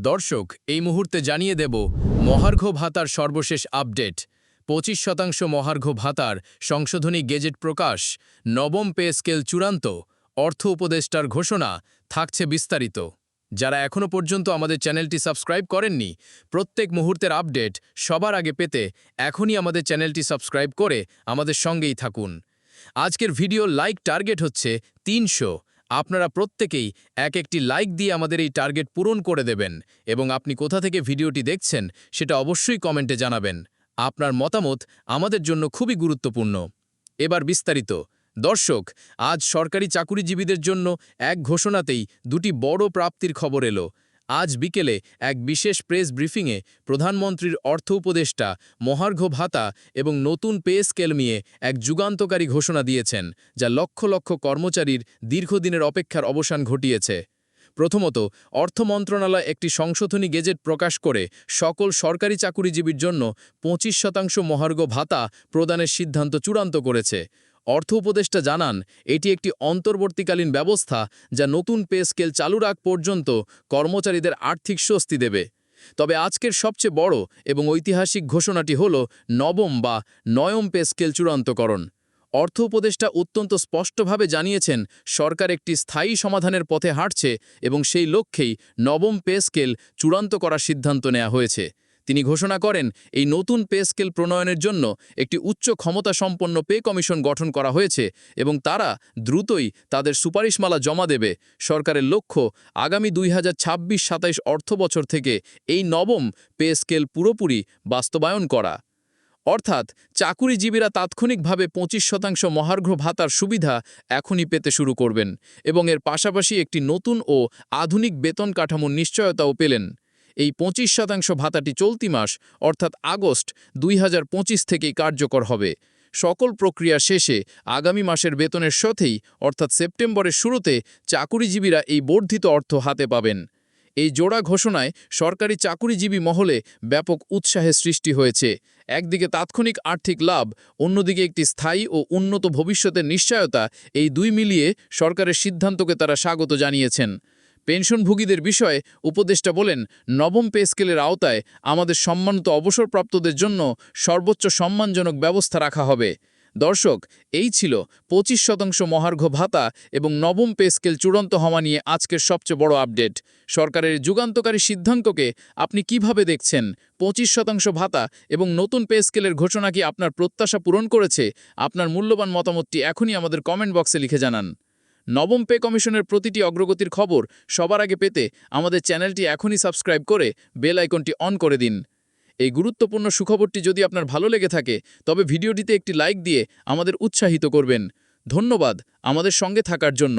দর্শক এই মুহূর্তে জানিয়ে দেব মহার্ঘ ভাতার সর্বশেষ আপডেট 25% মহার্ঘ ভাতার সংশোধনী গেজেট প্রকাশ, নবম পে স্কেল চূড়ান্ত, অর্থ উপদেষ্টার ঘোষণা, থাকছে বিস্তারিত। যারা এখনও পর্যন্ত আমাদের চ্যানেলটি সাবস্ক্রাইব করেননি, প্রত্যেক মুহূর্তের আপডেট সবার আগে পেতে এখনই আমাদের চ্যানেলটি সাবস্ক্রাইব করে আমাদের সঙ্গেই থাকুন। আজকের ভিডিও লাইক টার্গেট হচ্ছে 300। আপনারা প্রত্যেকেই একটি লাইক দিয়ে আমাদের এই টার্গেট পূরণ করে দেবেন এবং আপনি কোথা থেকে ভিডিওটি দেখছেন সেটা অবশ্যই কমেন্টে জানাবেন। আপনার মতামত আমাদের জন্য খুবই গুরুত্বপূর্ণ। এবার বিস্তারিত। দর্শক, আজ সরকারি চাকুরিজীবীদের জন্য এক ঘোষণাতেই দুটি বড় প্রাপ্তির খবর এলো। আজ বিকেলে এক বিশেষ প্রেস ব্রিফিংয়ে প্রধানমন্ত্রীর অর্থ উপদেষ্টা মহার্ঘ ভাতা এবং নতুন পে স্কেল নিয়ে এক যুগান্তকারী ঘোষণা দিয়েছেন, যা লক্ষ লক্ষ কর্মচারীর দীর্ঘদিনের অপেক্ষার অবসান ঘটিয়েছে। প্রথমত, অর্থ মন্ত্রণালয় একটি সংশোধনী গেজেট প্রকাশ করে সকল সরকারি চাকুরিজীবীর জন্য 25% মহার্ঘ ভাতা প্রদানের সিদ্ধান্ত চূড়ান্ত করেছে। অর্থ উপদেষ্টা জানান, এটি একটি অন্তর্বর্তীকালীন ব্যবস্থা যা নতুন পে স্কেল চালুর আগ পর্যন্ত কর্মচারীদের আর্থিক স্বস্তি দেবে। তবে আজকের সবচেয়ে বড় এবং ঐতিহাসিক ঘোষণাটি হল নবম বা নয়ম পে স্কেল চূড়ান্তকরণ। অর্থ উপদেষ্টা অত্যন্ত স্পষ্টভাবে জানিয়েছেন, সরকার একটি স্থায়ী সমাধানের পথে হাঁটছে এবং সেই লক্ষ্যেই নবম পে স্কেল চূড়ান্ত করার সিদ্ধান্ত নেওয়া হয়েছে। তিনি ঘোষণা করেন, এই নতুন পে স্কেল প্রণয়নের জন্য একটি উচ্চ ক্ষমতাসম্পন্ন পে কমিশন গঠন করা হয়েছে এবং তারা দ্রুতই তাদের সুপারিশমালা জমা দেবে। সরকারের লক্ষ্য, আগামী 2026-27 অর্থবছর থেকে এই নবম পে স্কেল পুরোপুরি বাস্তবায়ন করা। অর্থাৎ চাকুরিজীবীরা তাৎক্ষণিকভাবে 25% মহার্ঘ ভাতার সুবিধা এখনই পেতে শুরু করবেন এবং এর পাশাপাশি একটি নতুন ও আধুনিক বেতন কাঠামোর নিশ্চয়তাও পেলেন। এই 25% ভাতাটি চলতি মাস অর্থাৎ আগস্ট 2025 থেকেই কার্যকর হবে। সকল প্রক্রিয়া শেষে আগামী মাসের বেতনের সাথেই অর্থাৎ সেপ্টেম্বরের শুরুতে চাকুরিজীবীরা এই বর্ধিত অর্থ হাতে পাবেন। এই জোড়া ঘোষণায় সরকারি চাকুরিজীবী মহলে ব্যাপক উৎসাহের সৃষ্টি হয়েছে। একদিকে তাৎক্ষণিক আর্থিক লাভ, অন্যদিকে একটি স্থায়ী ও উন্নত ভবিষ্যতের নিশ্চয়তা, এই দুই মিলিয়ে সরকারের সিদ্ধান্তকে তারা স্বাগত জানিয়েছেন। পেনশনভোগীদের বিষয়ে উপদেষ্টা বলেন, নবম পে স্কেলের আওতায় আমাদের সম্মানিত অবসরপ্রাপ্তদের জন্য সর্বোচ্চ সম্মানজনক ব্যবস্থা রাখা হবে। দর্শক, এই ছিল 25% মহার্ঘ ভাতা এবং নবম পে স্কেল চূড়ান্ত হওয়া নিয়ে আজকের সবচেয়ে বড় আপডেট। সরকারের যুগান্তকারী সিদ্ধান্তকে আপনি কিভাবে দেখছেন? 25% ভাতা এবং নতুন পে স্কেলের ঘোষণা কি আপনার প্রত্যাশা পূরণ করেছে? আপনার মূল্যবান মতামতটি এখনই আমাদের কমেন্ট বক্সে লিখে জানান। নবম পে কমিশনের প্রতিটি অগ্রগতির খবর সবার আগে পেতে আমাদের চ্যানেলটি এখনই সাবস্ক্রাইব করে বেল আইকনটি অন করে দিন। এই গুরুত্বপূর্ণ সুখবরটি যদি আপনার ভালো লেগে থাকে তবে ভিডিওটিতে একটি লাইক দিয়ে আমাদের উৎসাহিত করবেন। ধন্যবাদ আমাদের সঙ্গে থাকার জন্য।